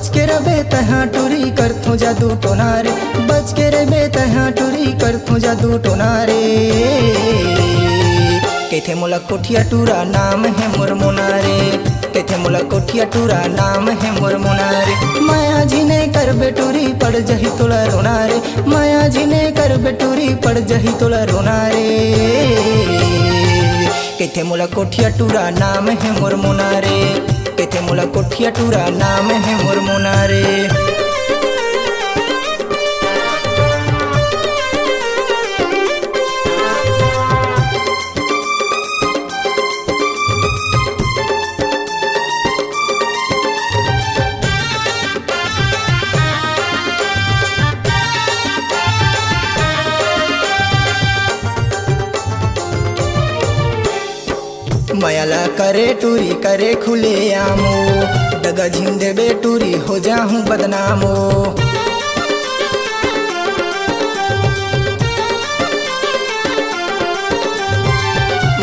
बच के रबे तहाँ टूरी करथूं जादू टोनारे, बच के रबे तहाँ टूरी करथूं जादू टोनारे। केथे मोला कोठिया टूरा नाम है मोर मोनारे, केथे मोला कोठिया टूरा नाम है मोर मोनारे। माया जी ने कर बेटूरी पड़ जही तोला रोनारे, माया जी ने कर बेटूरी पड़ जही तोला रोनारे। केथे मोला कोठिया टूरा नाम है मोर मोनारे, केथे मोला कोठिया टूरा नाम है मोर मोनारे। मयाला करे टूरी करे खुले आमो, दगा झिंदे बेटूरी हो जाऊं बदनामो।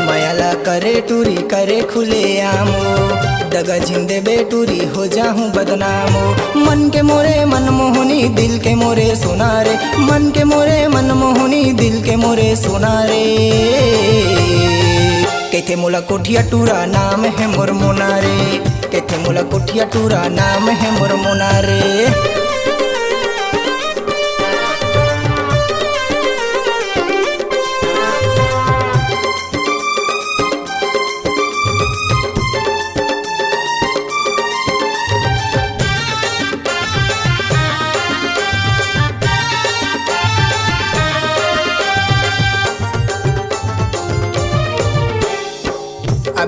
मयाला करे टूरी करे खुले आमो, दगा झिंदे बेटूरी हो जाऊं बदनामो। मन के मोरे मनमोहनी दिल के मोरे सोनारे, मन के मोरे मनमोहनी दिल के मोरे सोनारे। केथे मोला कोठिया टूरा नाम है मोर मोनारे, केथे मोला कोठिया टूरा नाम है मोर मोनारे।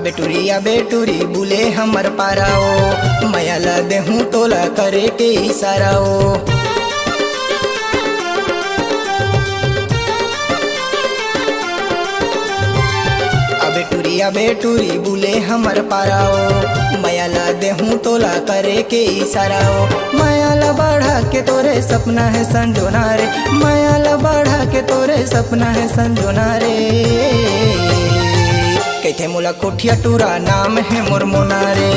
बेटूरी बेटूरी बुले हमर पाराओ, मयाला देहूँ तोला करे के इशाराओ। बेटूरी बेटूरी बुले हमर पाराओ, मयाला देहूँ तोला करे के इशाराओ। मयाला बढ़ा के तोरे सपना है संजोना रे, मयाला बढ़ा के तोरे सपना है संजोना रे। केथे मोला कोठिया टूरा नाम है मोर मोनारे,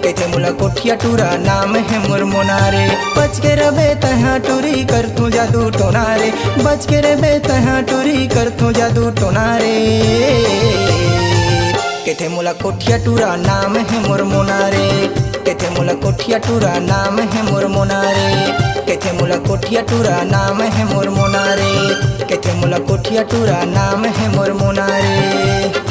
केथे मोला कोठिया टूरा नाम है मोर मोनारे। बच के रबे तहाँ टूरी करथूं जादू टोनारे, बच के रबे तहाँ टूरी करथूं जादू टोनारे। केथे मोला कोठिया टूरा नाम है मोर मोनारे, केथे मोला कोठिया टूरा नाम है मोर मोनारे। केथे मोला कोठिया टूरा नाम है मोर मोनारे, केथे मोला कोठिया टूरा नाम है मोर मोनारे।